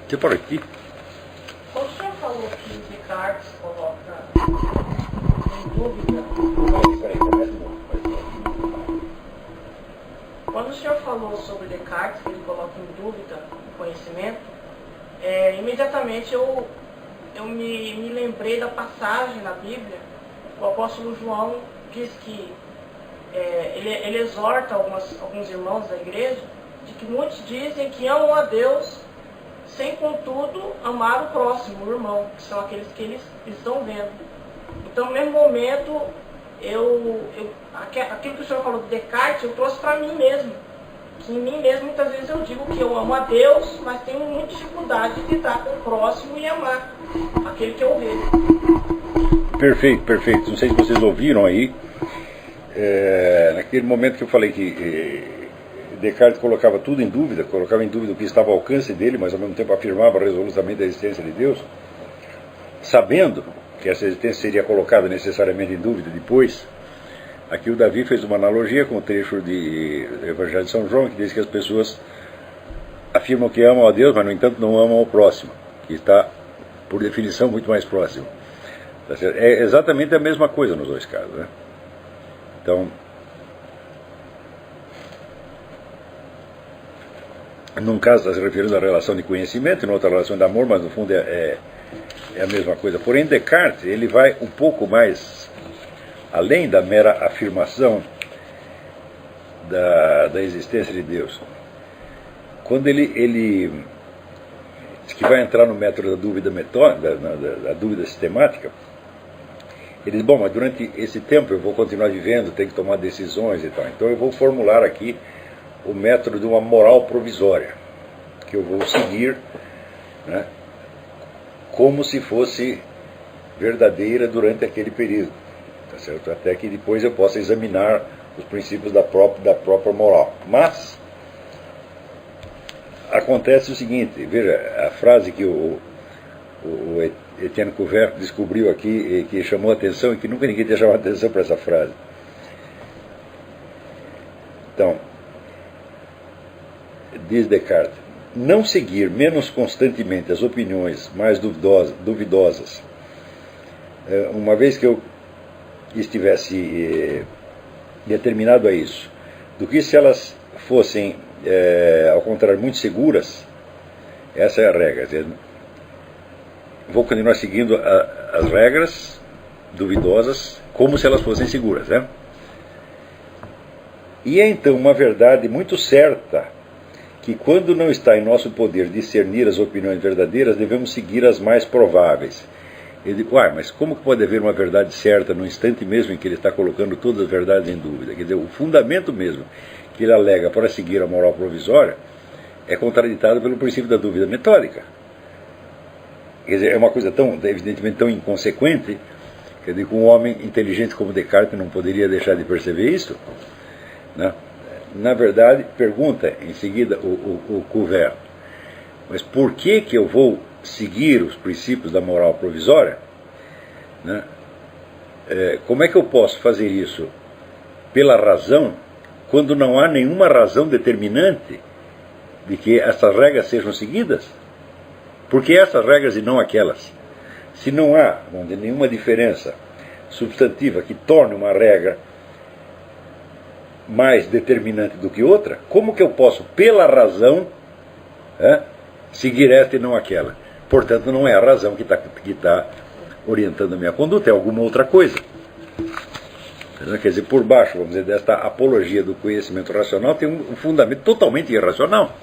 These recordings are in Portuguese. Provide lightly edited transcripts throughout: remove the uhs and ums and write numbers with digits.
Você parou aqui? O senhor falou que Descartes coloca em dúvida. Peraí, começa de novo. Quando o senhor falou sobre Descartes, que ele coloca em dúvida o conhecimento, imediatamente eu me lembrei da passagem na Bíblia. O apóstolo João diz que ele exorta alguns irmãos da igreja de que muitos dizem que amam a Deus sem, contudo, amar o próximo, o irmão, que são aqueles que eles estão vendo. Então, no mesmo momento, aquilo que o senhor falou de Descartes, eu trouxe para mim mesmo. Que em mim mesmo, muitas vezes, eu digo que eu amo a Deus, mas tenho muita dificuldade de lidar com o próximo e amar aquele que eu vejo. Perfeito, perfeito. Não sei se vocês ouviram aí, naquele momento que eu falei que Descartes colocava tudo em dúvida, colocava em dúvida o que estava ao alcance dele, mas ao mesmo tempo afirmava resolutamente a existência de Deus, sabendo que essa existência seria colocada necessariamente em dúvida depois. Aqui o Davi fez uma analogia com o trecho do Evangelho de São João, que diz que as pessoas afirmam que amam a Deus, mas no entanto não amam ao próximo, que está, por definição, muito mais próximo. É exatamente a mesma coisa nos dois casos, né? Então, num caso está se referindo à relação de conhecimento, em outra relação de amor, mas no fundo é a mesma coisa. Porém, Descartes, ele vai um pouco mais além da mera afirmação da existência de Deus. Quando ele diz que vai entrar no método da dúvida metódica, da dúvida sistemática, ele diz, bom, mas durante esse tempo eu vou continuar vivendo, tenho que tomar decisões e tal. Então eu vou formular aqui o método de uma moral provisória, que eu vou seguir, né, como se fosse verdadeira durante aquele período, tá certo? Até que depois eu possa examinar os princípios da própria moral. Mas acontece o seguinte, veja, a frase que o Etienne Couvert descobriu aqui, que chamou a atenção, e que nunca ninguém tinha chamado a atenção para essa frase. Então, diz Descartes, não seguir menos constantemente as opiniões mais duvidosas, uma vez que eu estivesse determinado a isso, do que se elas fossem, ao contrário, muito seguras. Essa é a regra. Quer dizer, vou continuar seguindo as regras duvidosas como se elas fossem seguras, né? E é então uma verdade muito certa que quando não está em nosso poder discernir as opiniões verdadeiras, devemos seguir as mais prováveis. Ele diz, mas como que pode haver uma verdade certa no instante mesmo em que ele está colocando todas as verdades em dúvida? Quer dizer, o fundamento mesmo que ele alega para seguir a moral provisória é contraditado pelo princípio da dúvida metódica. Quer dizer, é uma coisa evidentemente tão inconsequente, quer dizer, que um homem inteligente como Descartes não poderia deixar de perceber isso, né? Na verdade, pergunta em seguida o Couvert, mas por que eu vou seguir os princípios da moral provisória? Né? Como é que eu posso fazer isso pela razão, quando não há nenhuma razão determinante de que essas regras sejam seguidas? Por que essas regras e não aquelas? Se não há, vamos dizer, nenhuma diferença substantiva que torne uma regra mais determinante do que outra, como que eu posso, pela razão, seguir esta e não aquela? Portanto, não é a razão que está orientando a minha conduta, é alguma outra coisa. Quer dizer, por baixo, vamos dizer, desta apologia do conhecimento racional, tem um fundamento totalmente irracional.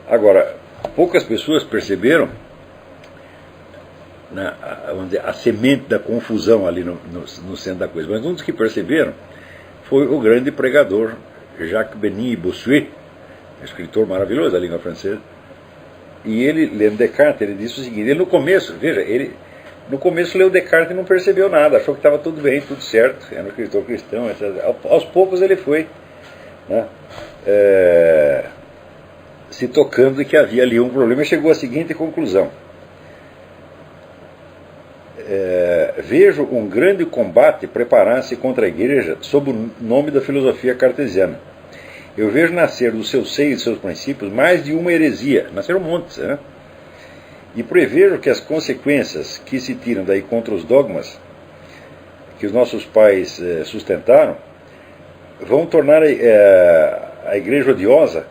Agora, poucas pessoas perceberam, né, vamos dizer, a semente da confusão ali no centro da coisa, mas um dos que perceberam foi o grande pregador Jacques Béni Bossuet, escritor maravilhoso da língua francesa. E ele, lendo Descartes, ele disse o seguinte, ele no começo, veja, ele no começo leu Descartes e não percebeu nada, achou que estava tudo bem, tudo certo, era um escritor cristão, etc. Aos poucos ele foi, né, se tocando de que havia ali um problema, e chegou à seguinte conclusão. vejo um grande combate preparar-se contra a Igreja sob o nome da filosofia cartesiana. Eu vejo nascer do seu seio e de seus princípios mais de uma heresia, nasceram montes, né? E prevejo que as consequências que se tiram daí contra os dogmas que os nossos pais sustentaram vão tornar a Igreja odiosa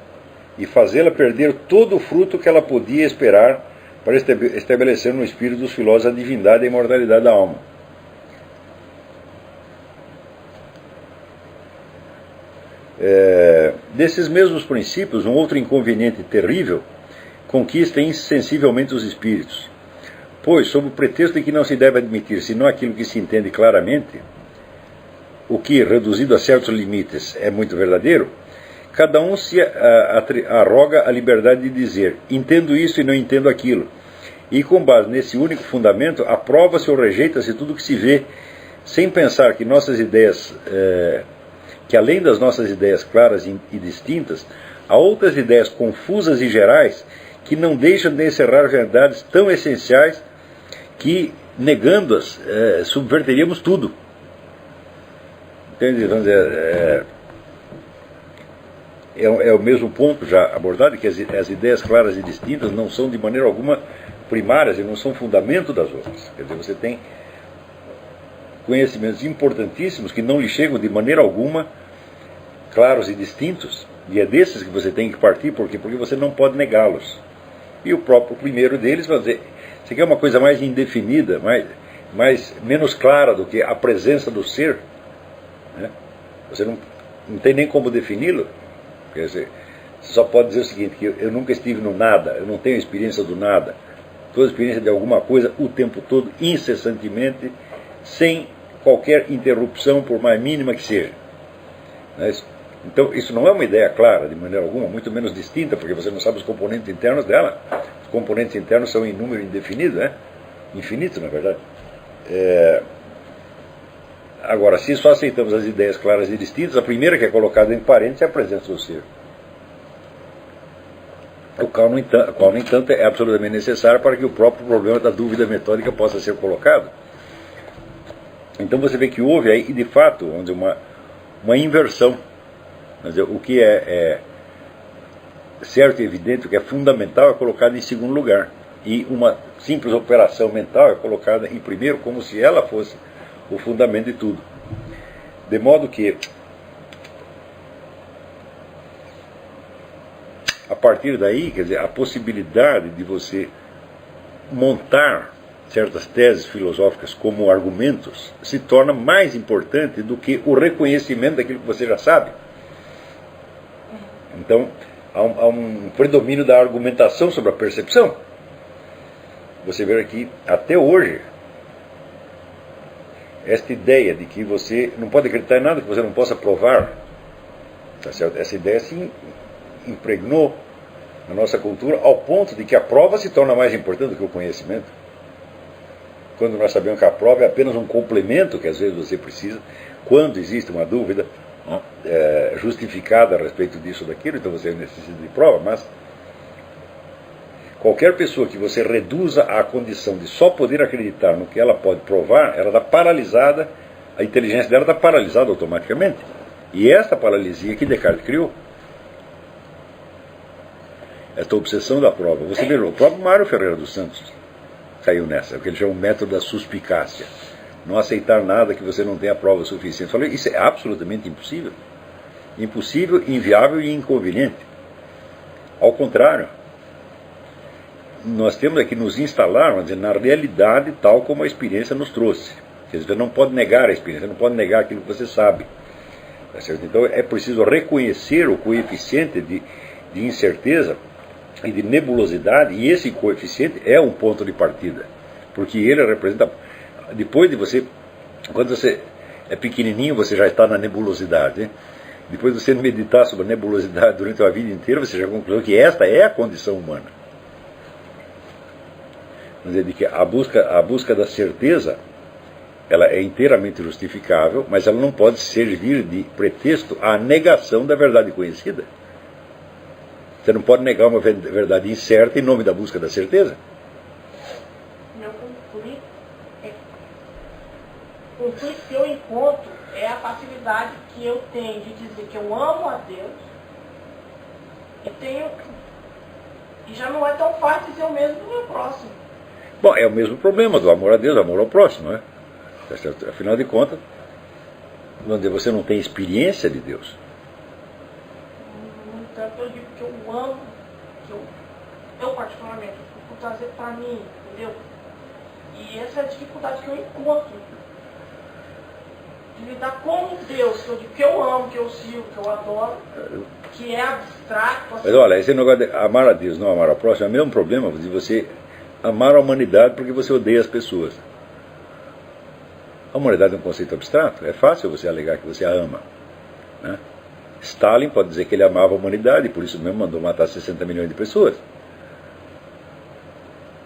e fazê-la perder todo o fruto que ela podia esperar para estabelecer no espírito dos filósofos a divindade e a imortalidade da alma. Desses mesmos princípios, um outro inconveniente terrível conquista insensivelmente os espíritos, pois, sob o pretexto de que não se deve admitir senão aquilo que se entende claramente, o que, reduzido a certos limites, é muito verdadeiro, cada um se arroga a liberdade de dizer: entendo isso e não entendo aquilo. E com base nesse único fundamento, aprova-se ou rejeita-se tudo o que se vê, sem pensar que nossas ideias, que além das nossas ideias claras e distintas, há outras ideias confusas e gerais que não deixam de encerrar verdades tão essenciais que, negando-as, subverteríamos tudo. Entende? Vamos dizer, é o mesmo ponto já abordado, que as ideias claras e distintas não são de maneira alguma primárias e não são fundamento das outras. Quer dizer, você tem conhecimentos importantíssimos que não lhe chegam de maneira alguma claros e distintos, e é desses que você tem que partir. Por quê? Porque você não pode negá-los. E o próprio primeiro deles vai dizer: você quer uma coisa mais indefinida, menos clara do que a presença do ser, né? Você não tem nem como defini-lo. Quer dizer, você só pode dizer o seguinte: que eu nunca estive no nada, eu não tenho experiência do nada. Toda experiência de alguma coisa o tempo todo, incessantemente, sem qualquer interrupção, por mais mínima que seja. Então, isso não é uma ideia clara de maneira alguma, muito menos distinta, porque você não sabe os componentes internos dela. Os componentes internos são em número indefinido, né? Infinito, na verdade. Agora, se só aceitamos as ideias claras e distintas, a primeira que é colocada em parênteses é a presença do ser. O qual, no entanto, é absolutamente necessário para que o próprio problema da dúvida metódica possa ser colocado. Então você vê que houve aí, de fato, uma inversão. O que é certo e evidente, o que é fundamental, é colocado em segundo lugar. E uma simples operação mental é colocada em primeiro, como se ela fosse o fundamento de tudo. De modo que, a partir daí, quer dizer, a possibilidade de você montar certas teses filosóficas como argumentos se torna mais importante do que o reconhecimento daquilo que você já sabe. Então, há um predomínio da argumentação sobre a percepção. Você vê aqui, até hoje, esta ideia de que você não pode acreditar em nada que você não possa provar, tá certo? Essa ideia se impregnou na nossa cultura ao ponto de que a prova se torna mais importante do que o conhecimento. Quando nós sabemos que a prova é apenas um complemento que às vezes você precisa, quando existe uma dúvida justificada a respeito disso ou daquilo, então você necessita de prova. Mas qualquer pessoa que você reduza à condição de só poder acreditar no que ela pode provar, ela está paralisada, a inteligência dela está paralisada automaticamente. E essa paralisia que Descartes criou, esta obsessão da prova. Você vê, o próprio Mário Ferreira dos Santos caiu nessa, o que ele chama o método da suspicácia. Não aceitar nada que você não tenha prova suficiente. Falei, isso é absolutamente impossível. Impossível, inviável e inconveniente. Ao contrário, nós temos que nos instalar, vamos dizer, na realidade tal como a experiência nos trouxe. Quer dizer, você não pode negar a experiência, não pode negar aquilo que você sabe. Tá certo? Então é preciso reconhecer o coeficiente de incerteza e de nebulosidade, e esse coeficiente é um ponto de partida, porque ele representa, depois de você, quando você é pequenininho, você já está na nebulosidade, né? Depois de você meditar sobre a nebulosidade durante a vida inteira, você já concluiu que esta é a condição humana. Quer dizer, de que a busca da certeza, ela é inteiramente justificável, mas ela não pode servir de pretexto à negação da verdade conhecida. Você não pode negar uma verdade incerta em nome da busca da certeza. O conflito que eu encontro é a facilidade que eu tenho de dizer que eu amo a Deus e já não é tão fácil dizer o mesmo do meu próximo. Bom, é o mesmo problema do amor a Deus, amor ao próximo, né? Afinal de contas, onde você não tem experiência de Deus. No entanto, eu digo que eu amo, que eu particularmente, por trazer para mim, entendeu? E essa é a dificuldade que eu encontro. De lidar com Deus, que eu digo que eu amo, que eu sirvo, que eu adoro, que é abstrato. Assim. Mas olha, esse negócio de amar a Deus, não amar ao próximo, é o mesmo problema de você amar a humanidade porque você odeia as pessoas. A humanidade é um conceito abstrato, é fácil você alegar que você a ama. Né? Stalin pode dizer que ele amava a humanidade, e por isso mesmo mandou matar 60 milhões de pessoas.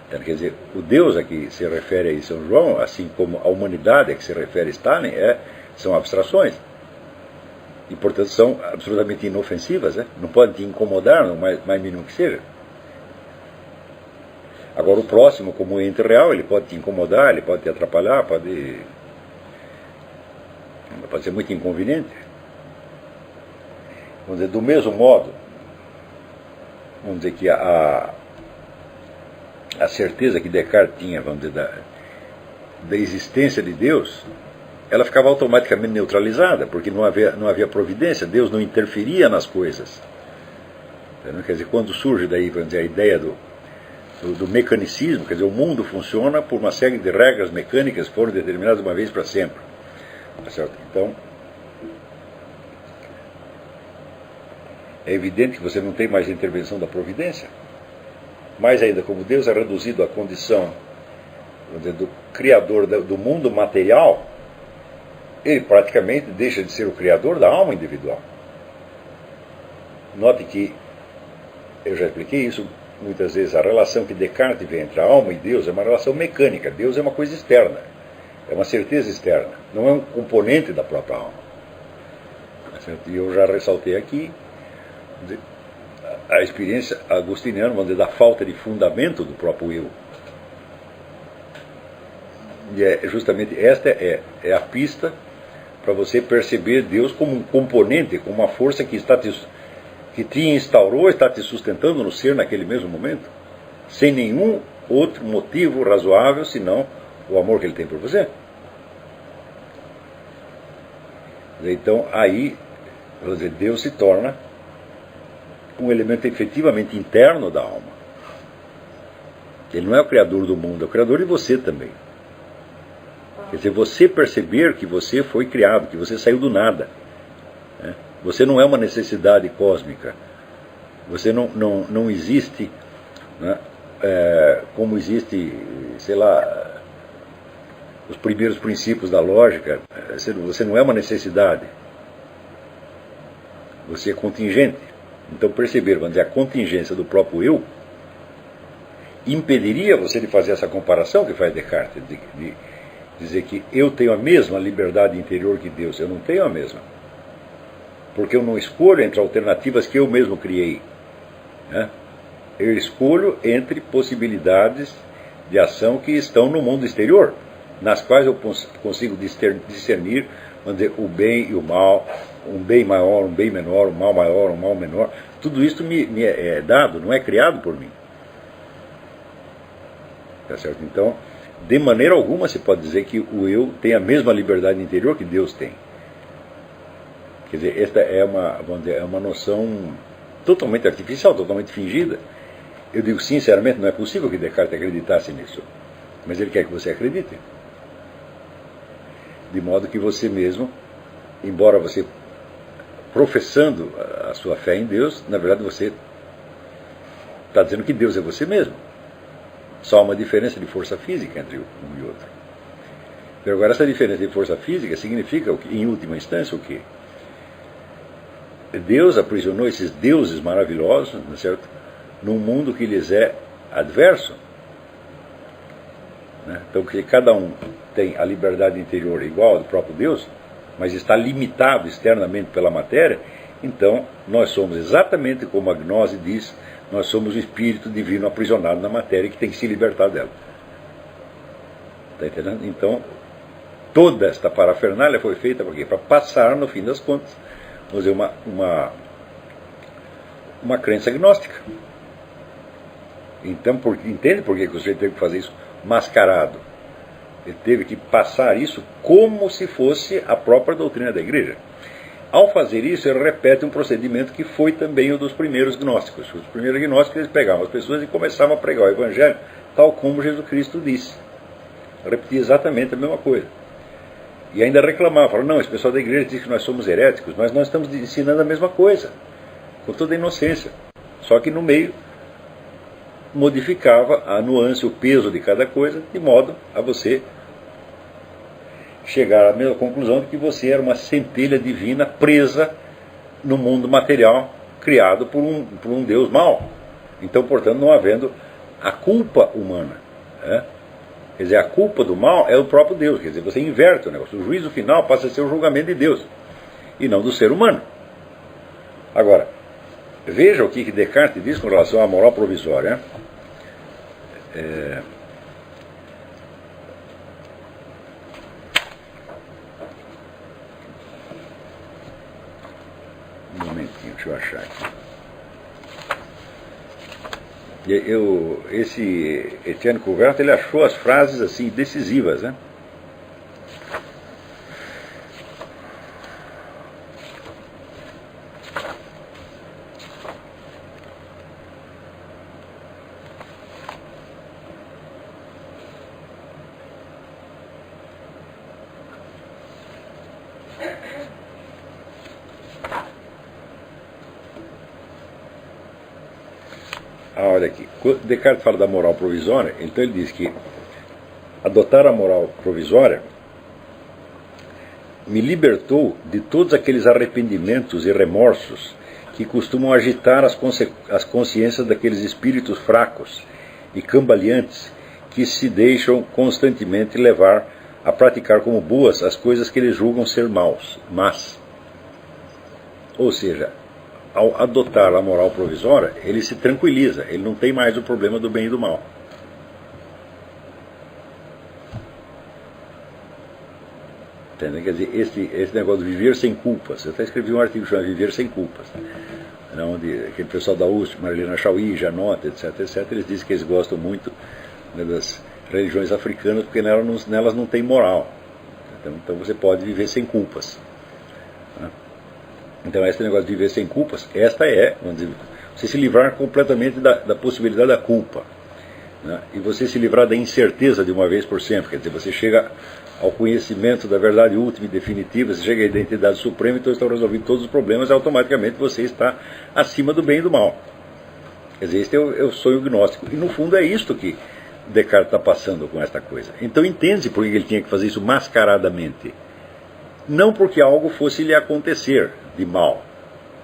Então, quer dizer, o Deus a que se refere aí São João, assim como a humanidade a que se refere Stalin, são abstrações. E, portanto, são absolutamente inofensivas. Né? Não podem te incomodar, no mais mínimo que seja. Agora, o próximo, como o ente real, ele pode te incomodar, ele pode te atrapalhar, pode ser muito inconveniente. Vamos dizer, do mesmo modo, vamos dizer que a certeza que Descartes tinha, vamos dizer, da existência de Deus, ela ficava automaticamente neutralizada, porque não havia providência, Deus não interferia nas coisas. Entendeu? Quer dizer, quando surge daí, vamos dizer, a ideia do mecanicismo, quer dizer, o mundo funciona por uma série de regras mecânicas que foram determinadas uma vez para sempre. Tá certo? Então, é evidente que você não tem mais a intervenção da providência. Mais ainda, como Deus é reduzido à condição, vamos dizer, do criador do mundo material, ele praticamente deixa de ser o criador da alma individual. Note que, eu já expliquei isso muitas vezes, a relação que Descartes vê entre a alma e Deus é uma relação mecânica. Deus é uma coisa externa, é uma certeza externa, não é um componente da própria alma. E eu já ressaltei aqui a experiência agostiniana, vamos dizer, da falta de fundamento do próprio eu. E justamente esta é a pista para você perceber Deus como um componente, como uma força que te instaurou, está te sustentando no ser naquele mesmo momento, sem nenhum outro motivo razoável senão o amor que Ele tem por você. Então aí, vamos dizer, Deus se torna um elemento efetivamente interno da alma. Ele não é o criador do mundo, é o criador de você também. Quer dizer, você perceber que você foi criado, que você saiu do nada. Né? Você não é uma necessidade cósmica. Você não existe, né, como existe, sei lá, os primeiros princípios da lógica. Você não é uma necessidade. Você é contingente. Então perceber, vamos dizer, a contingência do próprio eu impediria você de fazer essa comparação que faz Descartes, de dizer que eu tenho a mesma liberdade interior que Deus. Eu não tenho a mesma. Porque eu não escolho entre alternativas que eu mesmo criei. Né? Eu escolho entre possibilidades de ação que estão no mundo exterior, nas quais eu consigo discernir, vamos dizer, o bem e o mal, um bem maior, um bem menor, um mal maior, um mal menor. Tudo isso me é dado, não é criado por mim. Tá certo? Então, de maneira alguma se pode dizer que o eu tem a mesma liberdade interior que Deus tem. Quer dizer, esta é vamos dizer, é uma noção totalmente artificial, totalmente fingida. Eu digo sinceramente, não é possível que Descartes acreditasse nisso. Mas ele quer que você acredite. De modo que você mesmo, embora você professando a sua fé em Deus, na verdade você está dizendo que Deus é você mesmo. Só há uma diferença de força física entre um e outro. Mas agora, essa diferença de força física significa, em última instância, o quê? Deus aprisionou esses deuses maravilhosos, não é certo? Num mundo que lhes é adverso. Né? Então, que cada um tem a liberdade interior igual ao do próprio Deus, mas está limitado externamente pela matéria, então nós somos exatamente como a gnose diz, nós somos o espírito divino aprisionado na matéria que tem que se libertar dela. Está entendendo? Então, toda esta parafernália foi feita para quê? Para passar, no fim das contas, vamos dizer, uma crença gnóstica. Então, entende por que o sujeito teve que fazer isso mascarado? Ele teve que passar isso como se fosse a própria doutrina da igreja. Ao fazer isso, ele repete um procedimento que foi também o dos primeiros gnósticos. Os primeiros gnósticos, eles pegavam as pessoas e começavam a pregar o evangelho tal como Jesus Cristo disse. Repetia exatamente a mesma coisa. E ainda reclamava, falava, não, esse pessoal da igreja diz que nós somos heréticos, mas nós estamos ensinando a mesma coisa, com toda a inocência. Só que no meio modificava a nuance, o peso de cada coisa, de modo a você chegar à mesma conclusão de que você era uma centelha divina presa no mundo material, criado por um Deus mau. Então, portanto, não havendo a culpa humana. Quer dizer, a culpa do mal é o próprio Deus. Quer dizer, você inverte o negócio. O juízo final passa a ser o julgamento de Deus, e não do ser humano. Agora, veja o que Descartes diz com relação à moral provisória. Um momentinho, deixa eu achar aqui. Esse Etienne Couverto, ele achou as frases assim decisivas, né? Olha aqui, Descartes fala da moral provisória, então ele diz que adotar a moral provisória me libertou de todos aqueles arrependimentos e remorsos que costumam agitar as consciências daqueles espíritos fracos e cambaleantes que se deixam constantemente levar a praticar como boas as coisas que eles julgam ser más. Ou seja, ao adotar a moral provisória, ele se tranquiliza, ele não tem mais o problema do bem e do mal. Entende? Quer dizer, esse negócio de viver sem culpas, eu até escrevi um artigo chamado Viver Sem Culpas, onde aquele pessoal da USP, Marilena Chauí, Janota, etc., eles dizem que eles gostam muito, né, das religiões africanas, porque nelas não tem moral. Então você pode viver sem culpas. Então, esse negócio de viver sem culpas, esta é, vamos dizer, você se livrar completamente da possibilidade da culpa, né? E você se livrar da incerteza de uma vez por sempre. Quer dizer, você chega ao conhecimento da verdade última e definitiva, você chega à identidade suprema, então estão resolvidos todos os problemas, e automaticamente você está acima do bem e do mal. Quer dizer, este é o sonho gnóstico. E no fundo é isto que Descartes está passando com esta coisa. Então entende por que ele tinha que fazer isso mascaradamente. Não porque algo fosse lhe acontecer de mal,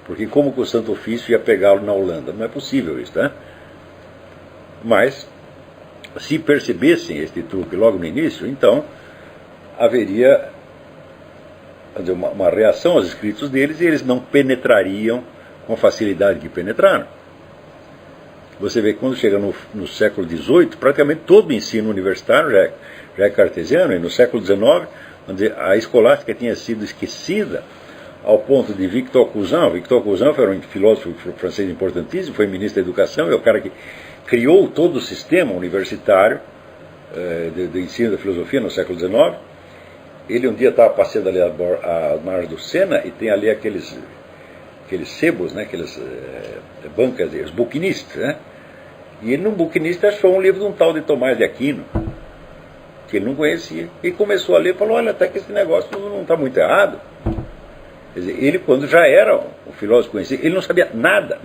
porque como que o Santo Ofício ia pegá-lo na Holanda? Não é possível isso, né? Mas, se percebessem este truque logo no início, então haveria uma reação aos escritos deles e eles não penetrariam com a facilidade que penetraram. Você vê que quando chega no século XVIII, praticamente todo o ensino universitário já é cartesiano, e no século XIX, a escolástica tinha sido esquecida ao ponto de Victor Cousin. Victor Cousin foi um filósofo francês importantíssimo, foi ministro da Educação, é o cara que criou todo o sistema universitário do ensino da filosofia no século XIX. Ele um dia estava passeando ali às margens do Sena e tem ali aqueles sebos, né, aquelas bancas, os buquinistas, né? E ele, num buquinista, achou um livro de um tal de Tomás de Aquino, que ele não conhecia, e começou a ler e falou, olha, até que esse negócio não está muito errado. Quer dizer, ele, quando já era um filósofo conhecido, ele não sabia nada.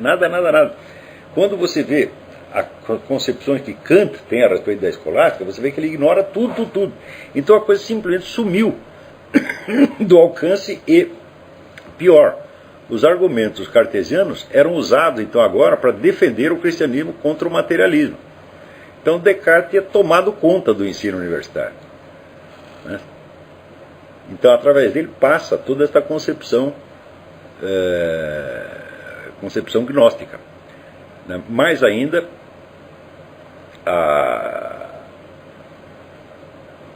Quando você vê as concepções que Kant tem a respeito da escolástica, você vê que ele ignora tudo. Então a coisa simplesmente sumiu do alcance e, pior, os argumentos cartesianos eram usados então agora para defender o cristianismo contra o materialismo. Então Descartes tinha tomado conta do ensino universitário, né? Então através dele passa toda esta concepção gnóstica, né? Mais ainda